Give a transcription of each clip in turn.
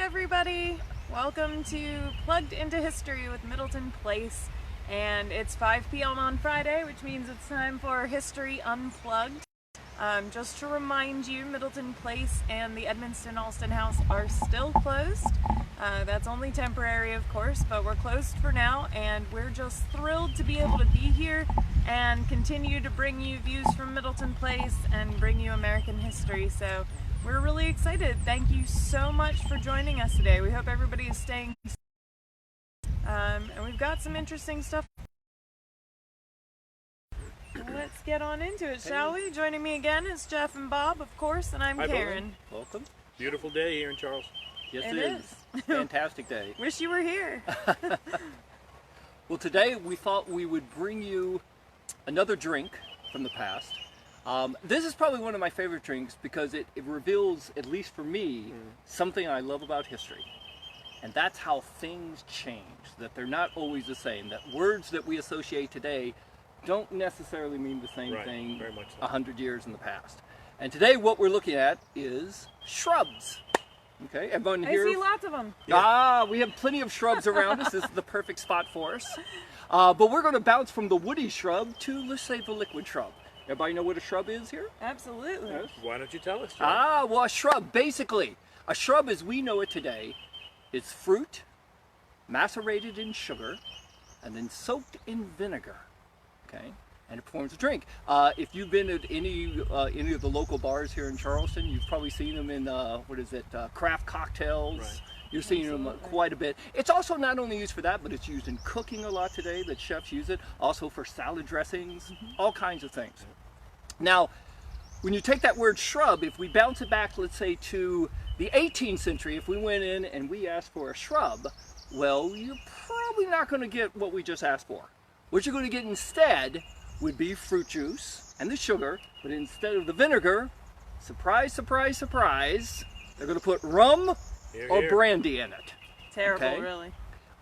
everybody! Welcome to Plugged into History with Middleton Place, and it's 5 p.m. on Friday, which means it's time for History Unplugged. Just to remind you, Middleton Place and the Edmonston Alston House are still closed. That's only temporary, of course, but we're closed for now, and we're just thrilled to be able to be here and continue to bring you views from Middleton Place and bring you American history. So we're really excited. Thank you so much for joining us today. We hope everybody is staying safe. And we've got some interesting stuff. Let's get on into it, shall we? Joining me again is Jeff and Bob, of course, and I'm Hi, Karen. Welcome. Beautiful day here in Charleston. Yes, It it is. Fantastic day. Wish you were here. Well, today we thought we would bring you another drink from the past. This is probably one of my favorite drinks because it reveals, at least for me, something I love about history. And that's how things change, that they're not always the same, that words that we associate today don't necessarily mean the same thing very much so. 100 years in the past. And today what we're looking at is shrubs. Okay, everyone I here? see lots of them. We have plenty of shrubs around us. This is the perfect spot for us. But we're going to bounce from the woody shrub to, let's say, the liquid shrub. Everybody know what a shrub is here? Absolutely. Yes. Why don't you tell us, John? Well, a shrub, basically, a shrub as we know it today is fruit macerated in sugar and then soaked in vinegar. Okay, and it forms a drink. If you've been at any of the local bars here in Charleston, you've probably seen them in craft cocktails. Right. You're seeing them quite a bit. It's also not only used for that, but it's used in cooking a lot today. That chefs use it, also for salad dressings, all kinds of things. Now, when you take that word shrub, if we bounce it back, let's say to the 18th century, if we went in and we asked for a shrub, well, you're probably not going to get what we just asked for. What you're going to get instead would be fruit juice and the sugar, but instead of the vinegar, surprise, surprise, surprise, they're going to put rum or brandy in it. Terrible, Okay? really.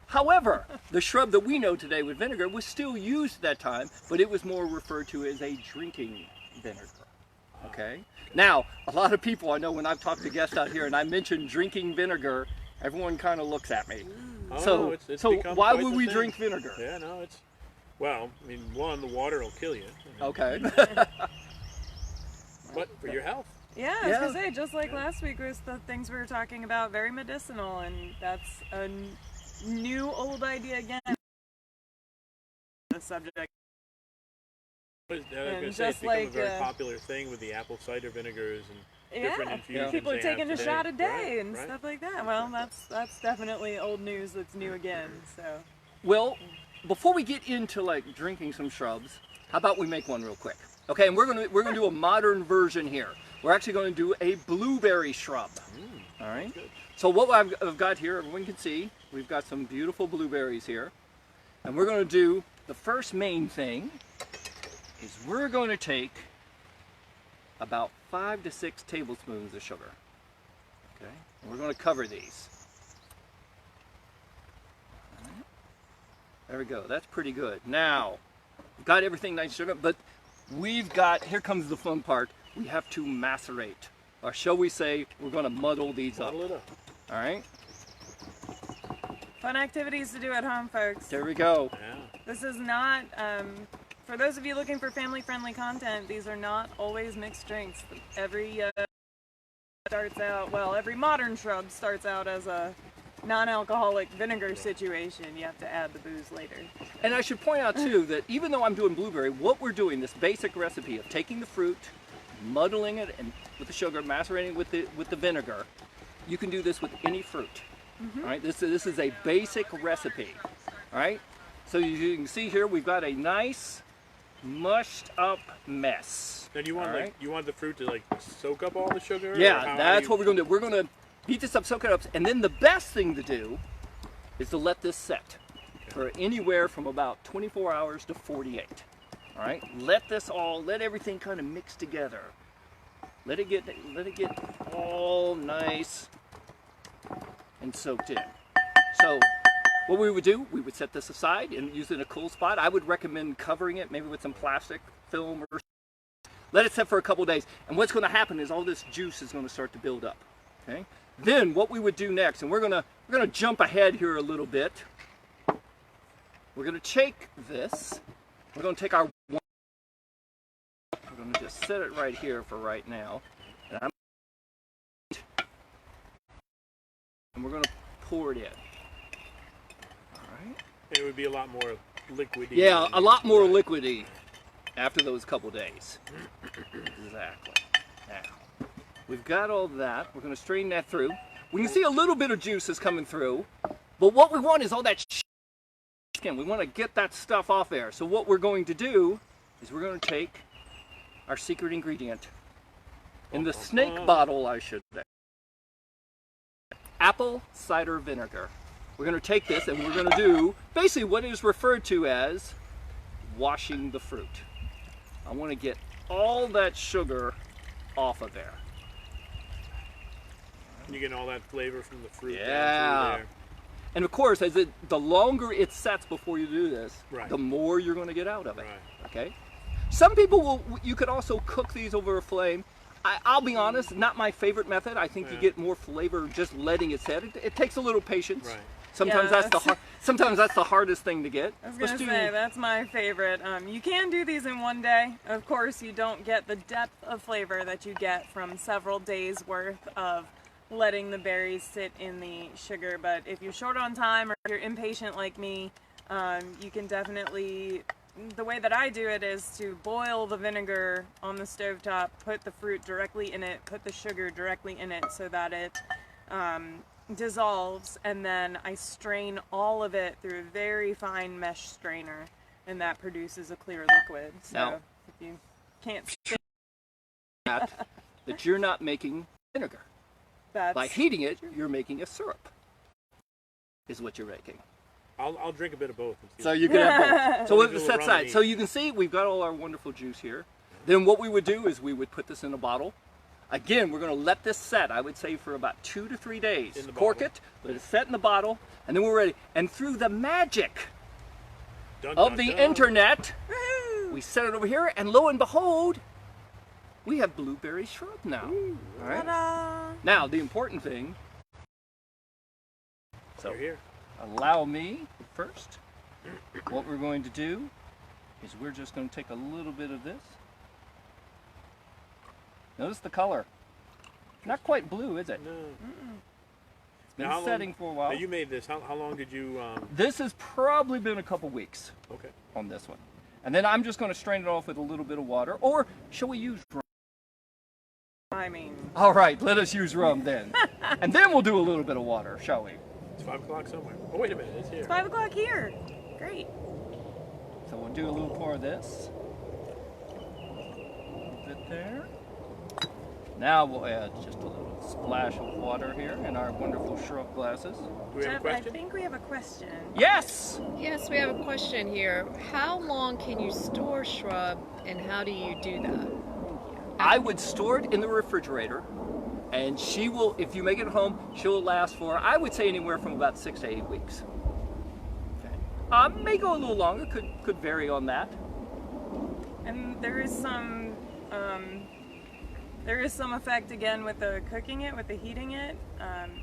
However, the shrub that we know today with vinegar was still used at that time, but it was more referred to as a drinking vinegar. Okay? Now, a lot of people, I know when I've talked to guests out here and I mention drinking vinegar, everyone kind of looks at me. So why would we drink vinegar? Yeah, no, it's... Well, I mean, one, the water will kill you. Okay. But for your health. Yeah, I was going to say, just like last week was the things we were talking about, very medicinal, and that's a new old idea again. The subject. I was going to say, it's become a very popular thing with the apple cider vinegars and different infusions. People are taking a shot a day and right. stuff like that. Well, that's definitely old news that's new again. So. Well, before we get into like drinking some shrubs, how about we make one real quick? Okay, and we're gonna do a modern version here. We're actually going to do a blueberry shrub. All right. Good. So what I've got here, everyone can see, we've got some beautiful blueberries here, and we're going to do the first main thing is we're going to take about 5 to 6 tablespoons of sugar. Okay, and we're going to cover these. There we go. That's pretty good. Now, we've got everything nice sugar, but we've got, here comes the fun part, we have to macerate. Or shall we say, we're going to muddle these up. Muddle it up. All right? Fun activities to do at home, folks. There we go. Yeah. This is not, for those of you looking for family-friendly content, these are not always mixed drinks. Every every modern shrub starts out as a non-alcoholic vinegar situation. You have to add the booze later. And I should point out too that even though I'm doing blueberry, what we're doing, this basic recipe of taking the fruit, muddling it and with the sugar, macerating with the vinegar, you can do this with any fruit. All right, this is a basic recipe. All right, so you can see here we've got a nice mushed up mess. Now, do you want you want the fruit to like soak up all the sugar? Yeah, that's what we're going to do. We're going to heat this up, soak it up, and then the best thing to do is to let this set for anywhere from about 24 hours to 48. All right, let everything kind of mix together. Let it get all nice and soaked in. So what we would do, we would set this aside and use it in a cool spot. I would recommend covering it maybe with some plastic film or let it set for a couple days. And what's going to happen is all this juice is going to start to build up. Okay. Then what we would do next, and we're gonna jump ahead here a little bit. We're gonna take this. We're gonna take our. We're gonna just set it right here for right now, and we're gonna pour it in. All right. It would be a lot more liquidy. Yeah, a lot more liquidy after those couple days. Exactly. Now, we've got all that. We're going to strain that through. We can see a little bit of juice is coming through, but what we want is all that skin. We want to get that stuff off there. So what we're going to do is we're going to take our secret ingredient in the snake bottle, I should say. Apple cider vinegar. We're going to take this and we're going to do basically what is referred to as washing the fruit. I want to get all that sugar off of there. You're getting all that flavor from the fruit. Yeah. Down through there. And of course, the longer it sets before you do this, right, the more you're going to get out of it. Right. Okay. Some people you could also cook these over a flame. I'll be honest, not my favorite method. I think you get more flavor just letting it set. It takes a little patience. Right. Sometimes sometimes that's the hardest thing to get. I was gonna say that's my favorite. You can do these in one day. Of course, you don't get the depth of flavor that you get from several days worth of letting the berries sit in the sugar. But if you're short on time or if you're impatient like me, you can definitely. The way that I do it is to boil the vinegar on the stovetop, put the fruit directly in it, put the sugar directly in it so that it dissolves, and then I strain all of it through a very fine mesh strainer, and that produces a clear liquid. So now, if you can't that you're not making vinegar. By heating it, you're making a syrup, is what you're making. I'll drink a bit of both. So you can have both. So let's set aside. So you can see we've got all our wonderful juice here. Then what we would do is we would put this in a bottle. Again, we're going to let this set, I would say, for about 2 to 3 days. Cork it, let it set in the bottle, and then we're ready. And through the magic of the internet, we set it over here, and lo and behold, we have blueberry shrub now. All right? Ta-da! Now, the important thing, so here. Allow me first. What we're going to do is we're just going to take a little bit of this. Notice the color. Not quite blue, is it? No. It's been setting for a while. Now you made this. How long did you... This has probably been a couple weeks. Okay. On this one. And then I'm just going to strain it off with a little bit of water. Or shall we use rum? I mean... All right, let us use rum then. And then we'll do a little bit of water, shall we? It's 5 o'clock somewhere. Oh, wait a minute. It's here. It's 5 o'clock here. Great. So we'll do a little pour of this. A little bit there. Now we'll add just a little splash of water here in our wonderful shrub glasses. Do we have a Jeff, question? I think we have a question. Yes! Yes, we have a question here. How long can you store shrub, and how do you do that? I would store it in the refrigerator, and she will, if you make it at home, she'll last for, I would say, anywhere from about 6 to 8 weeks. Okay. May go a little longer, could vary on that. And there is some effect again with the cooking it, with the heating it.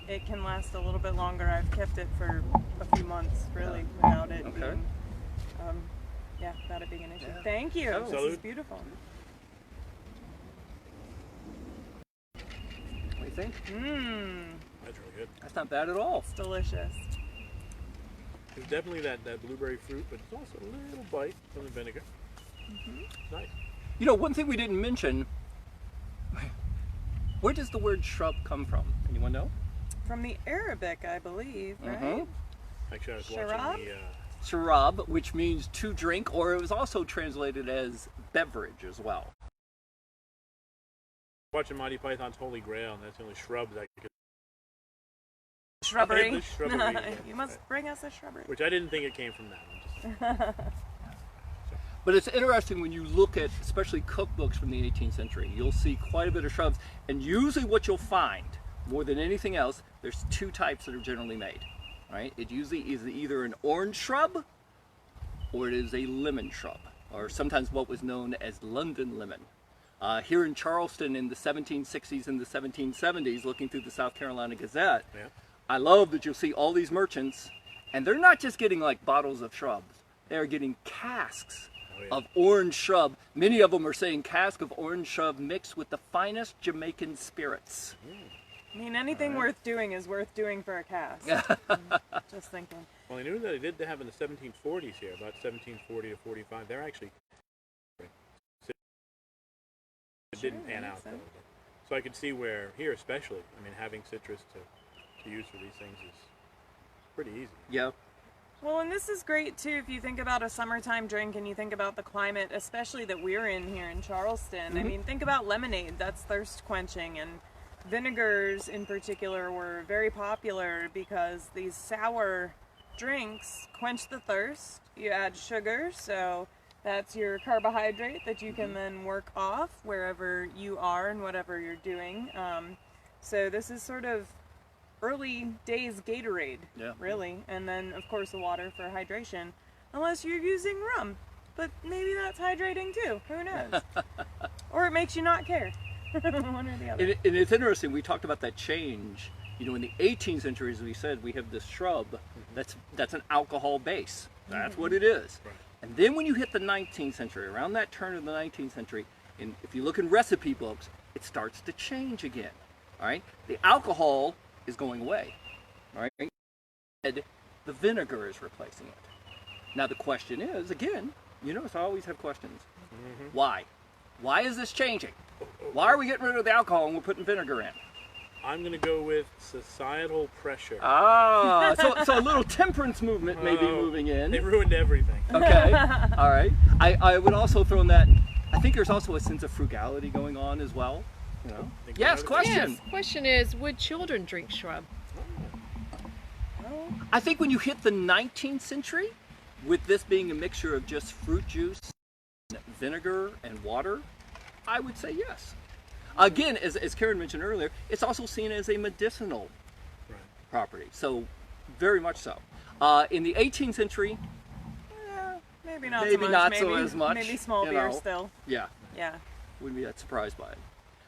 It can last a little bit longer. I've kept it for a few months, really, without it being, without it being an issue. Yeah. Thank you. Oh. This is beautiful. What do you think? Mmm. That's really good. That's not bad at all. It's delicious. There's definitely that blueberry fruit, but it's also a little bite from the vinegar. Nice. You know, one thing we didn't mention, where does the word shrub come from? Anyone know? From the Arabic, I believe, right? Actually, I was Shrub? watching the... Shrub, which means to drink, or it was also translated as beverage as well. Watching Monty Python's Holy Grail, and that's the only shrubs I could... Shrubbery. The shrubbery. You must bring us a shrubbery. Which I didn't think it came from that one. But it's interesting when you look at, especially cookbooks from the 18th century, you'll see quite a bit of shrubs. And usually what you'll find, more than anything else, there's 2 types that are generally made. Right? It usually is either an orange shrub or it is a lemon shrub, or sometimes what was known as London lemon. Here in Charleston in the 1760s and the 1770s, looking through the South Carolina Gazette, Yeah. I love that you'll see all these merchants, and they're not just getting like bottles of shrubs. They're getting casks of orange shrub. Many of them are saying cask of orange shrub mixed with the finest Jamaican spirits. I mean, anything worth doing is worth doing for a cask. Just thinking. Well, I knew that they did have in the 1740s here, about 1740 to 45. They're actually... It didn't pan out, though. So I could see where, here especially, I mean, having citrus to use for these things is pretty easy. Yeah. Well, and this is great too if you think about a summertime drink and you think about the climate, especially that we're in here in Charleston. I mean, think about lemonade, that's thirst quenching, and vinegars in particular were very popular because these sour drinks quench the thirst. You add sugar, so that's your carbohydrate that you can then work off wherever you are and whatever you're doing. So this is sort of early days Gatorade, really. And then, of course, the water for hydration, unless you're using rum. But maybe that's hydrating too. Who knows? Or it makes you not care. One or the other. And it's interesting, we talked about that change. You know, in the 18th century, as we said, we have this shrub that's an alcohol base. That's what it is. Right. And then when you hit the 19th century, around that turn of the 19th century, and if you look in recipe books, it starts to change again. All right? The alcohol is going away. All right? And the vinegar is replacing it. Now the question is, again, you notice I always have questions. Why? Why is this changing? Why are we getting rid of the alcohol and we're putting vinegar in? I'm going to go with societal pressure. Ah, so a little temperance movement may be moving in. They ruined everything. Okay, all right. I would also throw in that, I think there's also a sense of frugality going on as well. You know? Yes, question. Yes, question is, would children drink shrub? I think when you hit the 19th century, with this being a mixture of just fruit juice, vinegar, and water, I would say yes. Again, as Karen mentioned earlier, it's also seen as a medicinal property, so very much so. In the 18th century, maybe not so as much. Maybe small beer still. Yeah. Yeah. Wouldn't be that surprised by it.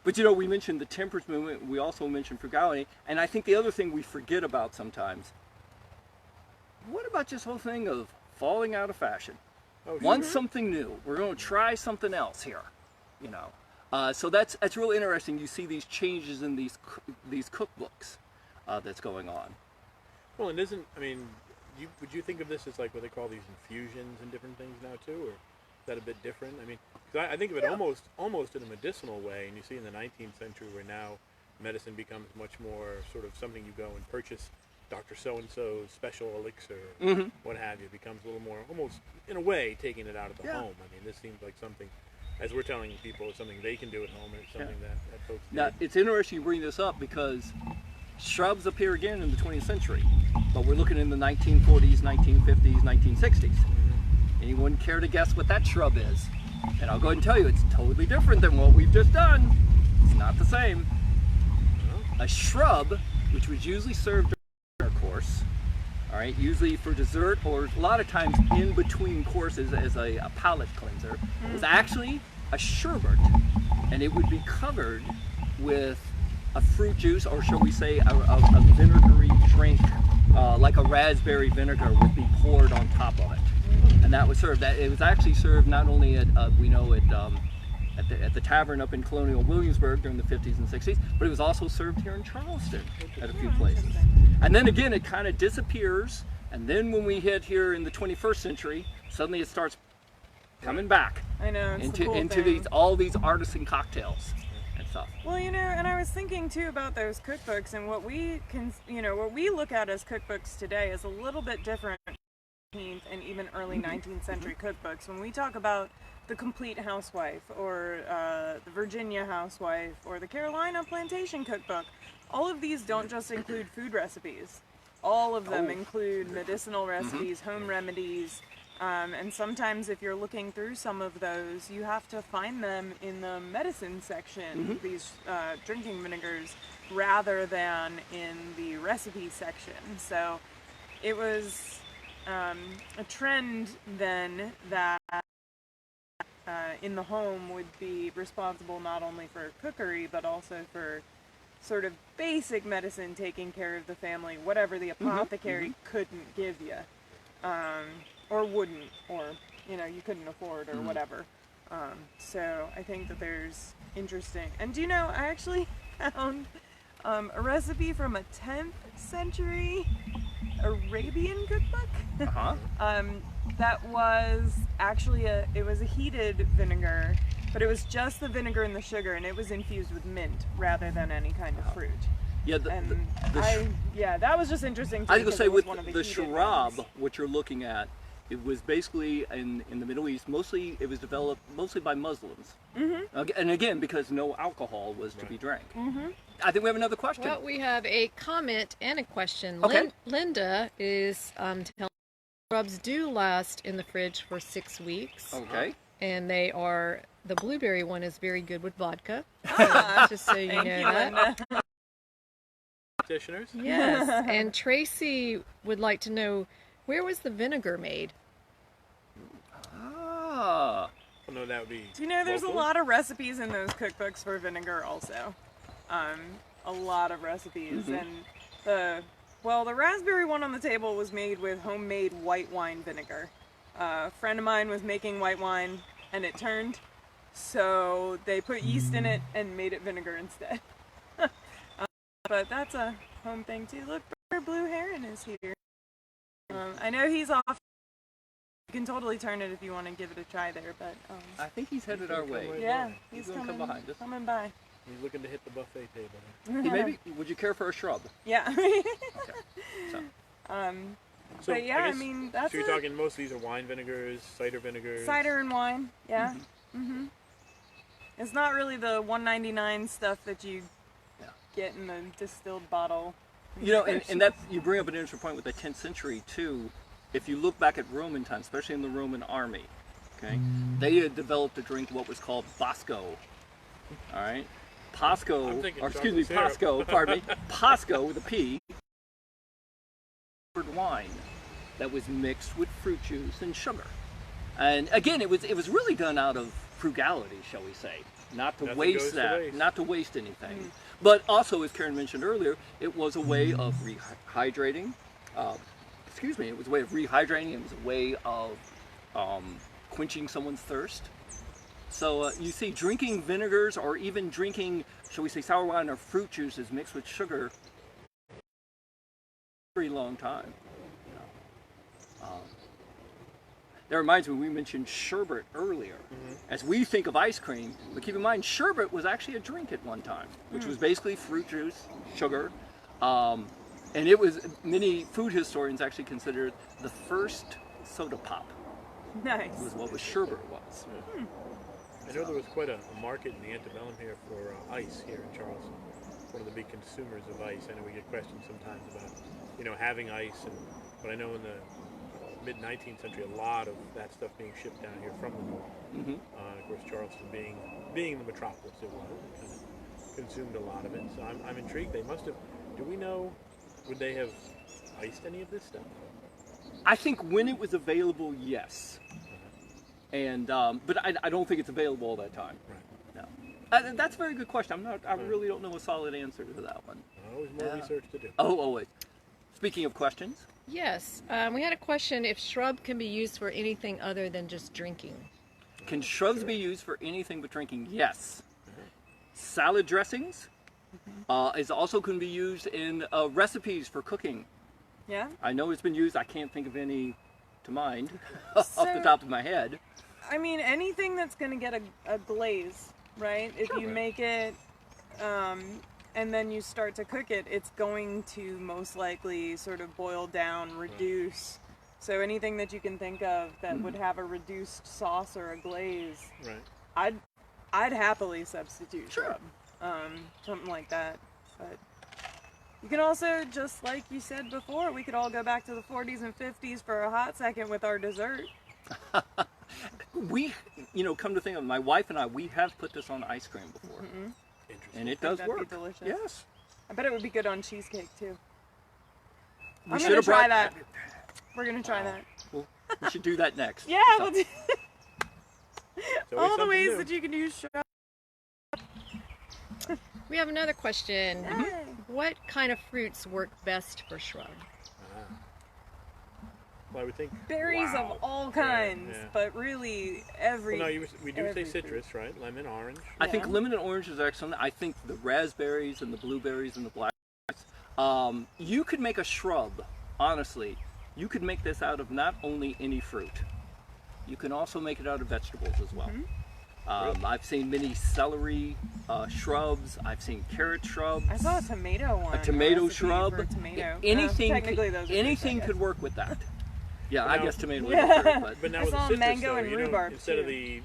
But you know, we mentioned the temperance movement, we also mentioned frugality, and I think the other thing we forget about sometimes, what about this whole thing of falling out of fashion? Want something new. We're going to try something else here, you know. So that's really interesting. You see these changes in these cookbooks that's going on. Well, and I mean, would you think of this as like what they call these infusions and different things now too, or is that a bit different? I mean, because I think of it almost in a medicinal way, and you see in the 19th century where now medicine becomes much more sort of something you go and purchase Dr. So-and-so's special elixir, what have you. It becomes a little more, almost in a way, taking it out of the home. I mean, this seems like something, as we're telling people, it's something they can do at home, and it's something that folks do. Now, it's interesting you bring this up because shrubs appear again in the 20th century, but we're looking in the 1940s, 1950s, 1960s. Anyone care to guess what that shrub is? And I'll go ahead and tell you, it's totally different than what we've just done. It's not the same. A shrub, which was usually served during a course, all right, usually for dessert or a lot of times in between courses as a palate cleanser, was actually a sherbet, and it would be covered with a fruit juice, or shall we say a vinegary drink, like a raspberry vinegar would be poured on top of it. And that was served. It was actually served not only at at the tavern up in Colonial Williamsburg during the 50s and 60s, but it was also served here in Charleston at a few places. And then again, it kind of disappears. And then when we hit here in the 21st century, suddenly it starts coming back. I know, it's the cool into thing. all these artisan cocktails and stuff. Well, you know, and I was thinking too about those cookbooks, and what we can, what we look at as cookbooks today is a little bit different. And even early 19th century cookbooks. When we talk about the Complete Housewife, or the Virginia Housewife, or the Carolina Plantation Cookbook, all of these don't just include food recipes. All of them include medicinal recipes, home remedies, and sometimes if you're looking through some of those, you have to find them in the medicine section, these drinking vinegars, rather than in the recipe section. So it was a trend then that in the home would be responsible not only for cookery, but also for sort of basic medicine, taking care of the family, whatever the apothecary couldn't give you, or wouldn't, or, you know, you couldn't afford, or whatever. So I think that there's interesting. And do you know, I actually found a recipe from a 10th century Arabian cookbook. That was actually it was a heated vinegar, but it was just the vinegar and the sugar, and it was infused with mint rather than any kind of fruit. Yeah, that was just interesting. I was going to say, with one of the shrub, what you're looking at, it was basically in the Middle East. Mostly, it was developed mostly by Muslims, and again because no alcohol was to be drank. I think we have another question. Well, we have a comment and a question. Okay. Linda is telling shrubs do last in the fridge for 6 weeks. Okay. And the blueberry one is very good with vodka. Just so you know that. Practitioners? Yes. And Tracy would like to know, where was the vinegar made? Ah. I know that would be. Do you know there's local? a lot of recipes in those cookbooks for vinegar also? A lot of recipes, and the raspberry one on the table was made with homemade white wine vinegar. A friend of mine was making white wine, and it turned, so they put yeast in it and made it vinegar instead. But that's a home thing too. Look, Blue Heron is here. I know he's off. You can totally turn it if you want to give it a try there, but I think he's headed our way. yeah, He's he's gonna come behind us. coming by. He's looking to hit the buffet table. Hey, maybe would you care for a shrub? Yeah. So. So But yeah, I guess, mean, that's so you're talking most of these are wine vinegars, cider vinegars. cider and wine. Yeah. It's not really the $1.99 stuff that you get in the distilled bottle. You know, and that you bring up an interesting point with the 10th century too. If you look back at Roman times, especially in the Roman army, okay, they had developed a drink what was called Bosco. All right, Pasco, or excuse me, Pasco. Pardon me, Pasco with a P. Wine that was mixed with fruit juice and sugar, and again, it was really done out of frugality, shall we say, not to waste that, not to waste anything. But also, as Karen mentioned earlier, it was a way of rehydrating. It was a way of rehydrating. It was a way of quenching someone's thirst. So you see, drinking vinegars or even drinking, shall we say, sour wine or fruit juices mixed with sugar, very long time. That reminds me, we mentioned sherbet earlier. As we think of ice cream, but keep in mind, sherbet was actually a drink at one time, which was basically fruit juice, sugar, and it was, many food historians actually consider the first soda pop. Nice. Was what sherbet was. I know there was quite a market in the antebellum here for ice here in Charleston. One of the big consumers of ice. I know we get questions sometimes about, having ice, but I know in the mid-19th century, a lot of that stuff being shipped down here from the north. Of course, Charleston being the metropolis it was, it kind of consumed a lot of it. So I'm intrigued. They must have. Do we know? Would they have iced any of this stuff? I think when it was available, yes. And but I don't think it's available all that time. Right. No. That's a very good question. I really don't know a solid answer to that one. Always more research to do. Oh, always. Speaking of questions. Yes, we had a question if shrub can be used for anything other than just drinking. Can shrubs be used for anything but drinking? Yes. Salad dressings is also can be used in recipes for cooking. Yeah. I know it's been used. I can't think of any to mind off the top of my head. I mean, anything that's going to get a glaze, right? If you make it and then you start to cook it, it's going to most likely sort of boil down, reduce. So anything that you can think of that would have a reduced sauce or a glaze, I'd happily substitute shrub, something like that. But you can also, just like you said before, we could all go back to the 40s and 50s for a hot second with our dessert. We, come to think of it, my wife and I, we have put this on ice cream before. And it does work. Be delicious. Yes. I bet it would be good on cheesecake too. We I'm gonna try that. We're gonna try that. We should do that next. Yeah, we'll do. always All the something ways new. that you can use shrubs. We have another question. Yay. What kind of fruits work best for shrub? Well, I would think Berries Wow. of all kinds, yeah. but really every. Well, no, we do say every citrus, right? Lemon, orange. I think Yeah. lemon and orange is excellent. I think the raspberries and the blueberries and the blackberries. You could make a shrub, honestly. You could make this out of not only any fruit. You can also make it out of vegetables as well. I've seen many celery shrubs. I've seen carrot shrubs. I saw a tomato one. A tomato recipe shrub. For a tomato. Anything, technically those are fruits, I anything guess. could work with that. Yeah, But I now- guess tomato Yeah. is fruit, but But now I with saw the citrus, mango though, and you don't, rhubarb, instead of too.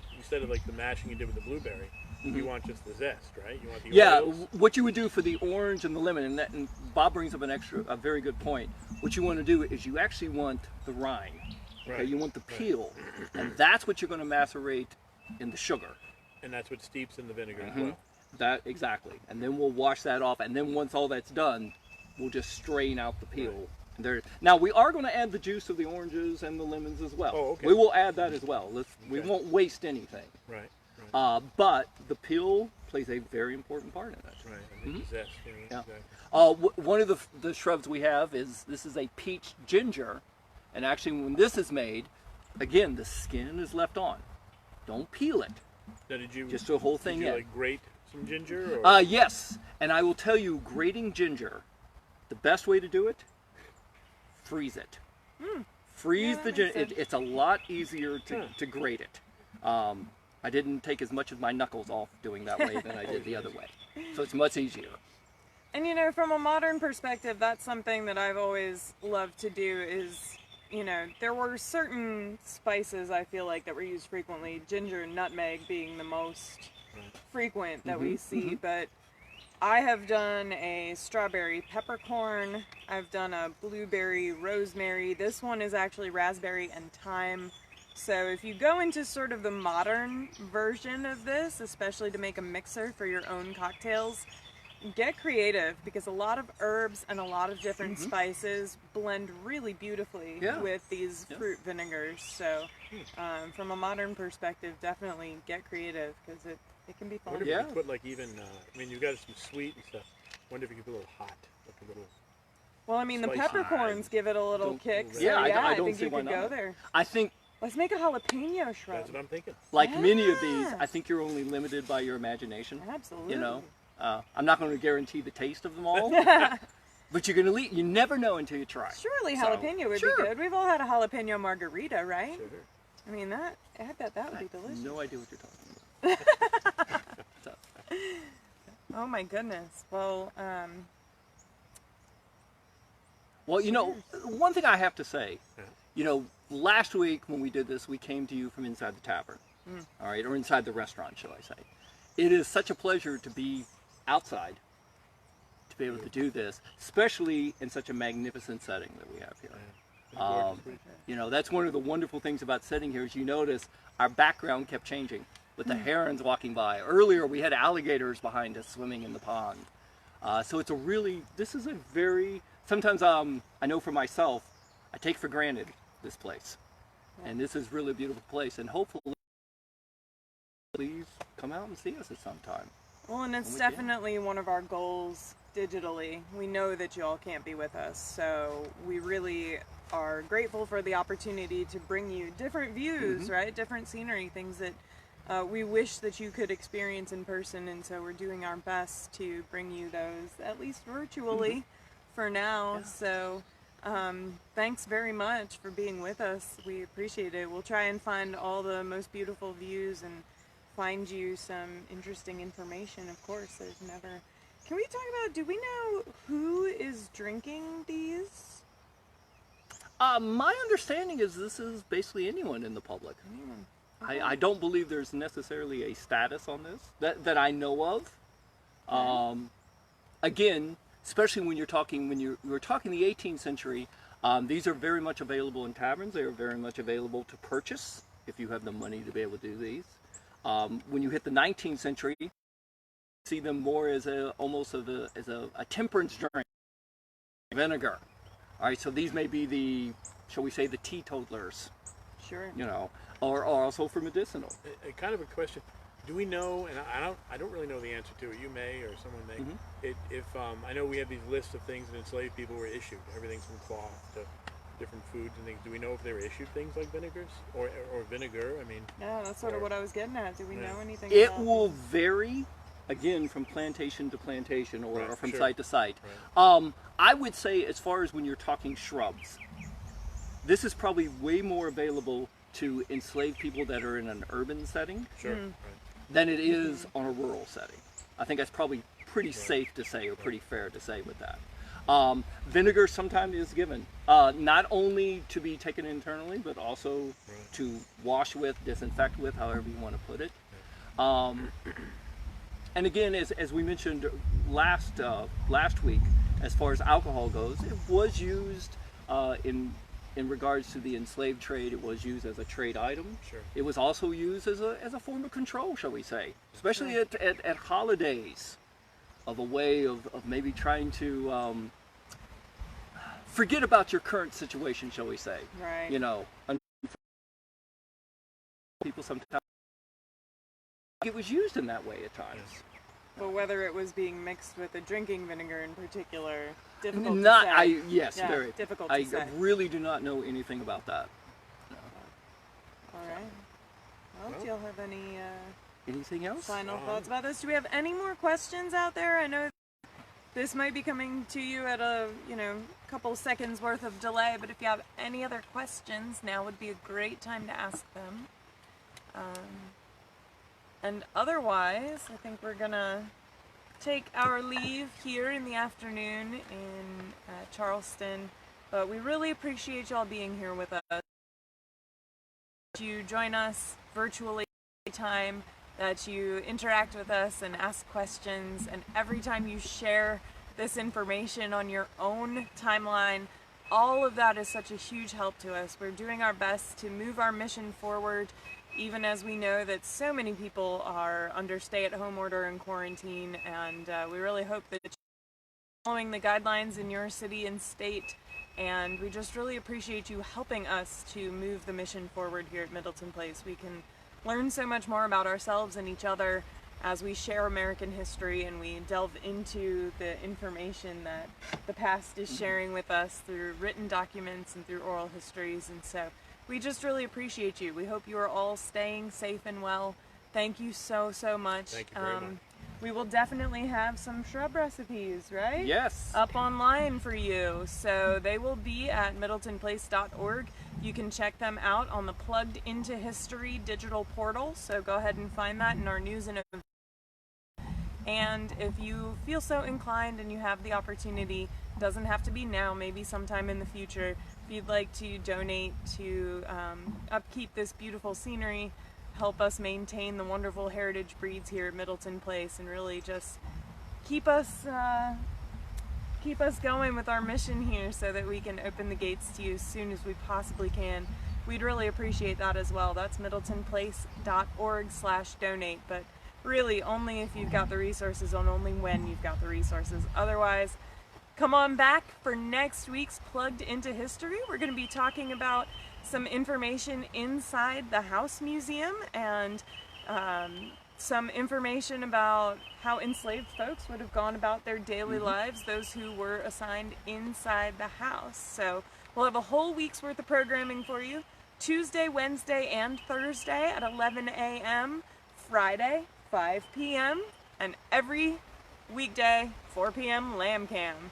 like the mashing you did with the blueberry, you want just the zest, right? You want the yeah, oils. what you would do for the orange and the lemon, and Bob brings up a very good point. What you want to do is you actually want the rind. Okay, Right. you want the peel, and that's what you're going to macerate in the sugar. And that's what steeps in the vinegar Mm-hmm. as well. That exactly, and then we'll wash that off, and then once all that's done, we'll just strain out the peel. And there. Now we are going to add the juice of the oranges and the lemons as well. Oh, okay. We will add that as well. We Okay. won't waste anything. Right. But the peel plays a very important part in it. Right. And the zest. You know, Yeah. exactly. One of the shrubs we have is a peach ginger, and actually when this is made, again the skin is left on. Don't peel it. Now, did you Just the whole thing Did you in. like grate some ginger? Or? Yes, and I will tell you, grating ginger, the best way to do it, freeze it. Freeze Yeah, the that ginger. makes sense. It's a lot easier Yeah. to grate it. I didn't take as much of my knuckles off doing that way than I did the other way, so it's much easier. And you know, from a modern perspective, that's something that I've always loved to do is, you know, there were certain spices I feel like that were used frequently, ginger and nutmeg being the most frequent that we see, but I have done a strawberry peppercorn, I've done a blueberry rosemary, this one is actually raspberry and thyme. So if you go into sort of the modern version of this, especially to make a mixer for your own cocktails, get creative because a lot of herbs and a lot of different spices blend really beautifully Yeah. with these fruit vinegars. So from a modern perspective, definitely get creative because it can be I fun. wonder if Yeah. you could put like even. I mean, you've got some sweet and stuff. I wonder if you could put a little hot, like a little. Well, I mean, the Spicy. peppercorns give it a little Don't- kick. So yeah, I don't think see you why could go not. there. I think, Let's make a jalapeno shrub. That's what I'm thinking. like many of these, Yeah. I think you're only limited by your imagination. Absolutely. You know, I'm not going to guarantee the taste of them all, but you're going to. You never know until you try. Surely So, jalapeno would sure. be good. We've all had a jalapeno margarita, right? Sure. I mean, I bet that would be delicious. No idea what you're talking about. So, Oh my goodness. Well, well, you know, one thing I have to say, Yeah. you know, last week when we did this, we came to you from inside the tavern, all right, or inside the restaurant, shall I say. It is such a pleasure to be outside, to be able to do this, especially in such a magnificent setting that we have here. You know, that's one of the wonderful things about sitting here is you notice our background kept changing with the herons walking by. Earlier we had alligators behind us swimming in the pond. So it's this is a very, sometimes I know for myself, I take for granted this place. And this is really a beautiful place, and hopefully please come out and see us at some time. well, and it's we can. definitely one of our goals digitally. We know that you all can't be with us, so we really are grateful for the opportunity to bring you different views, right? Different scenery, things that we wish that you could experience in person, and so we're doing our best to bring you those, at least virtually, for now. Yeah. So thanks very much for being with us. We appreciate it. We'll try and find all the most beautiful views and find you some interesting information. Of course, there's never... Can we talk about, do we know who is drinking these? My understanding is this is basically anyone in the public. I don't believe there's necessarily a status on this that I know of. Again, especially when you're talking the 18th century, these are very much available in taverns. They are very much available to purchase if you have the money to be able to do these. When you hit the 19th century, you see them more as almost as a temperance drink, vinegar. All right, so these may be the, shall we say, the teetotalers. Sure. You know, or also for medicinal. Kind of a question. Do we know, and I don't really know the answer to it, you may or someone may, if I know we have these lists of things that enslaved people were issued, everything from cloth to different foods and things. Do we know if they were issued things like vinegars or vinegar? I mean, no, that's sort of what I was getting at. Do we know anything It about will vary, again, from plantation to plantation or from sure. site to site. Right. I would say, as far as when you're talking shrubs, this is probably way more available to enslaved people that are in an urban setting Sure. Right. than it is on a rural setting. I think that's probably pretty safe to say, or pretty fair to say with that. Vinegar sometimes is given, not only to be taken internally, but also to wash with, disinfect with, however you want to put it. And again, as we mentioned last week, as far as alcohol goes, it was used in regards to the enslaved trade. It was used as a trade item. Sure. It was also used as a form of control, shall we say, especially at holidays, of a way of maybe trying to forget about your current situation, shall we say. Right. You know, people sometimes, it was used in that way at times. But whether it was being mixed with a drinking vinegar in particular, difficult Not, to say. yes, Yeah, very. difficult to I say. really do not know anything about that. All right. Well, do y'all have any Anything else? final thoughts about this? Do we have any more questions out there? I know this might be coming to you at a couple seconds worth of delay, but if you have any other questions, now would be a great time to ask them. And otherwise, I think we're gonna take our leave here in the afternoon in Charleston, but we really appreciate y'all being here with us. You join us virtually every time, that you interact with us and ask questions, and every time you share this information on your own timeline. All of that is such a huge help to us. We're doing our best to move our mission forward, even as we know that so many people are under stay-at-home order and quarantine, and we really hope that you're following the guidelines in your city and state, and we just really appreciate you helping us to move the mission forward here at Middleton Place. We can learn so much more about ourselves and each other as we share American history and we delve into the information that the past is sharing with us through written documents and through oral histories. And so we just really appreciate you. We hope you are all staying safe and well. Thank you so much. Thank you very much. We will definitely have some shrub recipes, right? Yes. Up online for you. So they will be at middletonplace.org. You can check them out on the Plugged Into History digital portal. So go ahead and find that in our news and events. And if you feel so inclined and you have the opportunity, doesn't have to be now, maybe sometime in the future, if you'd like to donate to upkeep this beautiful scenery, help us maintain the wonderful heritage breeds here at Middleton Place, and really just keep us going with our mission here so that we can open the gates to you as soon as we possibly can. We'd really appreciate that as well. That's middletonplace.org/donate, but really only if you've got the resources, and only when you've got the resources. Otherwise, come on back for next week's Plugged Into History. We're going to be talking about some information inside the House Museum and some information about how enslaved folks would have gone about their daily lives, those who were assigned inside the house. So we'll have a whole week's worth of programming for you, Tuesday, Wednesday, and Thursday at 11 a.m., Friday, 5 p.m., and every weekday, 4 p.m. Lamb Cam.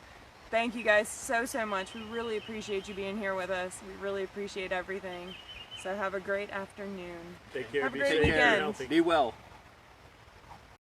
Thank you guys so much. We really appreciate you being here with us. We really appreciate everything. So have a great afternoon. Take care. Have a Be great safe and weekend. healthy. Be well.